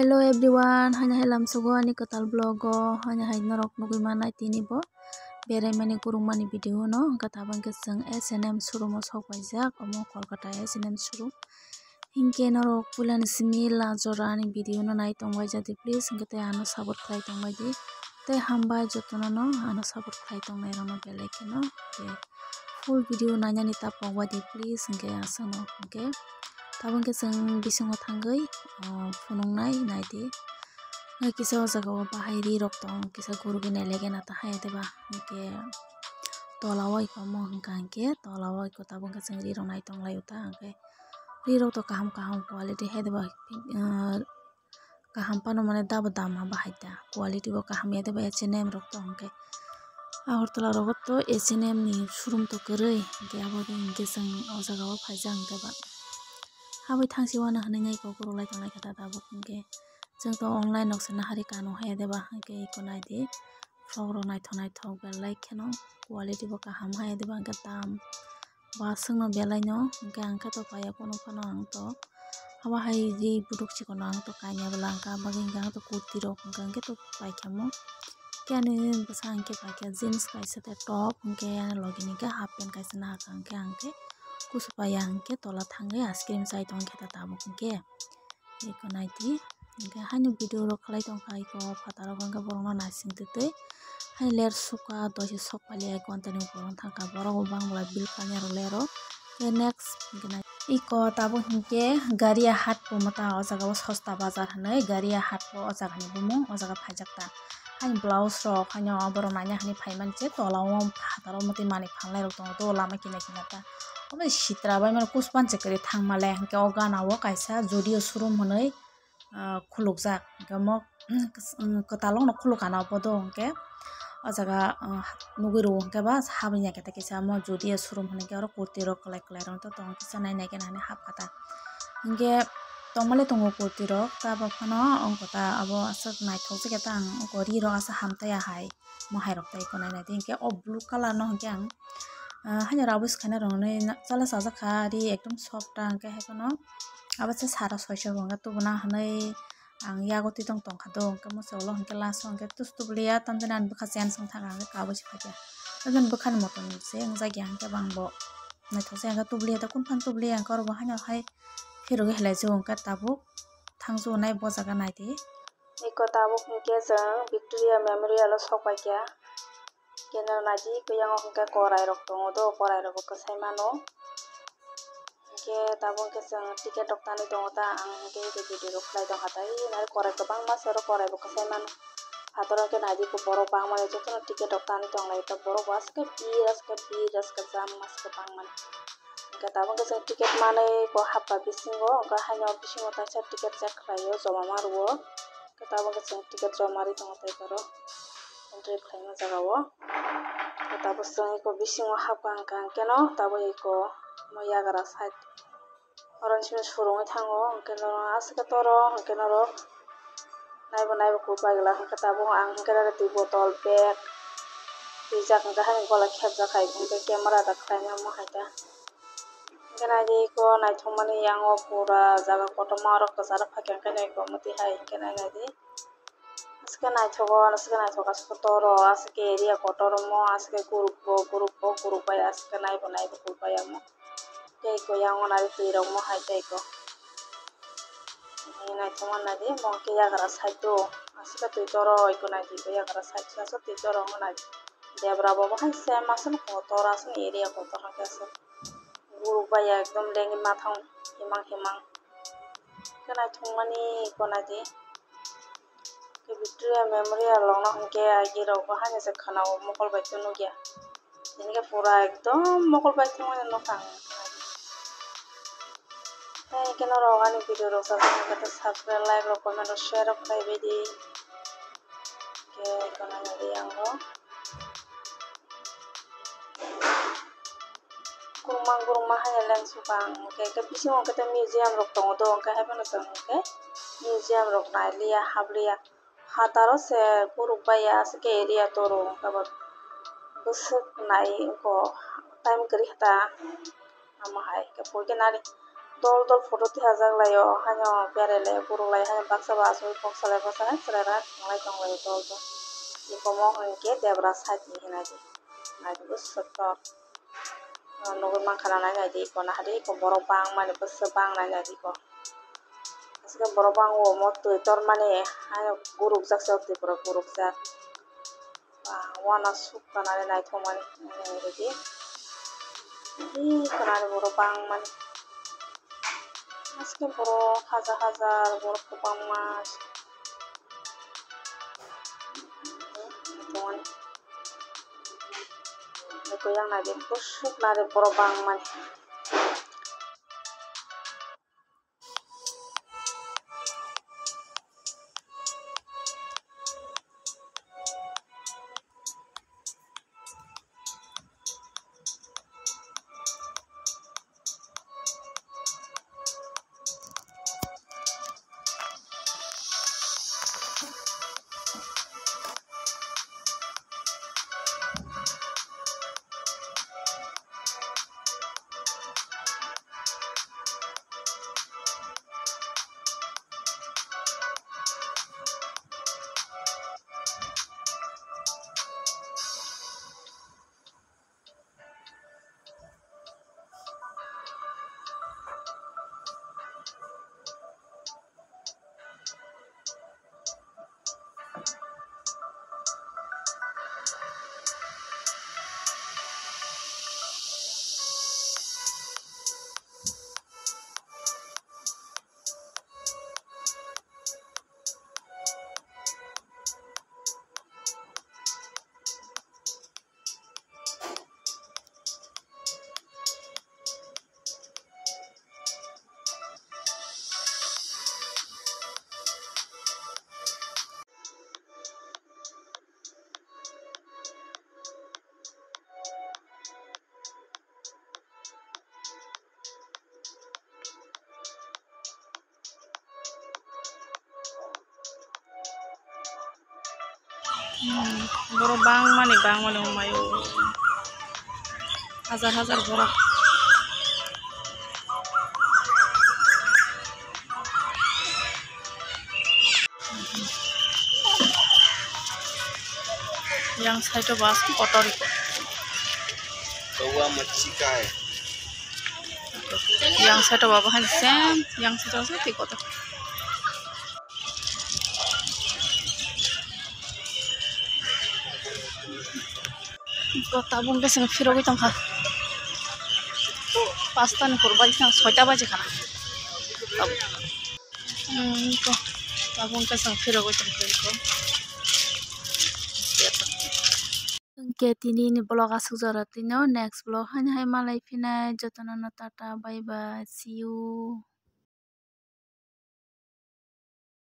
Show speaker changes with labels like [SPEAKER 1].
[SPEAKER 1] Hello everyone, hanya helam sugo ani kotal blogo hanya hai norok nugui manai tini bo berai mani kurung mani video no katabang keseng SNM showroom sok paijak omo Kolkata SNM showroom hingke norok pulan simi lajora ani video no nai tongbai jadi please hingke ano support khlai tongbai di tei hambai jotono no ano support khlai tongnai rono belai keno full video nainani tapokbai di please hingke asano hingke tabang keseng bisingo tanggui phunungnai naidi kisa o jaga o bahai ri rok tong kisa guru gini lege nata hai deba hingke tolao ikomo hingke tolao iko tabang keseng ri rok nai tonglai uta hingke ri rok to kaham quality hai deba kaham pano mane dabo dam bahai da quality bo kaham ya deba H&M rok to hingke Agartala rogo to H&M ni showroom to koroi hingke abo hingke jeng o jaga o paijak deba habai thangsi wana hanai ko kurulai tonglai kata dabo hingke jeng to online nok sana hari kano hai deba hingke iko naidi frog ro naithok belai kheno quality bo kaham hai deba hingke dam wasung no belai no hingke angkhe to paya kono phano ang to abo hai ri buduk chikono ang to kaina bela angka bagi hingke ang to kurti rok hingke to paikyamo kani basa hingke paikya jeans kaisa te top hingke yani logi ni half pant kaisa nahaka hingke kusupaya hingke tola thangai ice cream chai tong kheta tabo hingke iko naidi hingke haino video rok khlai tongkha iko fataro hingke borok no nasing tui haino ler suka dosi sok palia continue borok thangka borok bangla bil kanya ro lero next iko tabo hingke garia hat pumata o jaga o sosta bazar hinui garia hat po o jaga ni bumung o jaga phaijakta haino blouse rok haino borok naina hani phaimanche tola o fataro muti mani phanglai rok tongo to lama kina ta omo sitra bai mano kuspanche kari thangmale hingke o gana o kaisa Zudio showroom hinui khulukjak hingke mo kwtal no khulukana bodo hingke o jaga nugui ro hingke ba habni keta kisa mo Zudio showroom hinui oro kurti rok klai rok to tong kisa nainai gana hapkata hingke tongmali tongo kurti rok tabo phano ongkota abo asok naithok jake ta ang ongko ri rok asa hamtaya hai mo hai rok tai ko nainai di hingke o blue color no hingke ang haino rabo skhaina rong hinui chala chajakha ri ekdom soft ta hingke haikono abo se sara 600 hingke tubuna hinui ang yago titong tongkha do hingke moso ulo hingke last o hingke tustubulia tamjani ani bwkha chance wngthaka hingke kabosi phaikya tamjani bwkhani motom ni se wngjakya hingke bangbo naithoksa hingke tubulia ta kunphang tubulia hingke oro bo haino hai phirogo helaijago hingke tabuk thangjago nai bo jaga naidi iko tabuk hingke jeng Victoria Memorial o sok paikya keno naidi kuyango hingke korai rok tongo do korai rok bo kwsai mano hingke tabuk hingke jeng ticket rok tanui tongo ta ang hingke video rok khlai tongkha tai nai korai kwbangma se oro korai bo kwsai mano fataro hingke naidi ko borok bangmani jotono ticket rok tanui tonglai to borok bo aske bir aske jam aske bangmani hingke tabuk hingke jeng ticket manui ko hapba bisingo hingke haino bisingo kaisa ticket check khlaio joma maruo hingke tabuk hingke jeng ticket rok marui tongo tei boro entry khlaima jaga o tabo jeng iko bisingo hapka hingke no tabo iko mo yagra side oro simi surungoi thango hingke no aske toro hingke noro naibo kupaiglai hingke tabuk ang hingke tui bottle bag rijak hingke haino gola khebjak hai hingke camera da khlaina mo hai ta hingke naidi iko naithokmani yang o pura jaga kotorma oro kwcharo faikya hingke iko muti hai hingke nainai di aske naithogo aske toro aske area kotor mo aske group bai aske naibo kupaiya mo tei iko yang o nai tui rok mo hai tei iko naithokma naidi mo hingke yagra side o aske tui toro iko naidi iko yagra side so tui toro mo naidi debra bo hai same aswk kotor aswk area kotor hingke aswk group bai ekdom lengi mathang himang hingke naithokmani iko naidi Victoria Memorial rok no hingke agi rok bo haino je khana o mokol bai ke nugya hingke pura ekdom mokol bai thangmani nukha ang tei hingke norok ani video rok sajak subscribe like rok comment rok share rok khlaibai di hingke iko nainai di ang bo kurungma haino lengsukang hingke bisingo hingke museum rok tongo do hingke haibano jeng hingke museum rok nailia habliya hataro se group bai aske area toro hingke bo bwswk nai ongko time kwri hata amo hai hingke poike nari dol dol photo tihajaklayo haino berele gurulai haino baksa asoi poksalai basa chwrairok thanglai tonglaio dol dol ikomo hingke debra site ni hinai di naitong bwswk nugui mankha na nainai di iko nahade iko borok bangmani bwswk bangnai nai di iko asike borok bango mo twi tormani haino gurukjak se o twi pore gurukjak wana sukkanai naithokmani redi khnani borok bangmani asike borok hajar hajar borok kwbangma tongmani kuyang naidi busuk nari borok bangmani. Borok bangmani umayo hajar hajar borok yang side bas kotor iko yang side baba hansen yang side sih kotor tabung ke sing firo gitong kha pasta ni kurbai sang 6টা baje khana tabung ke sing firo gitong ko ke tini ni blog asuk jara tino next blog hai malai pinai jotona tata bye bye see you.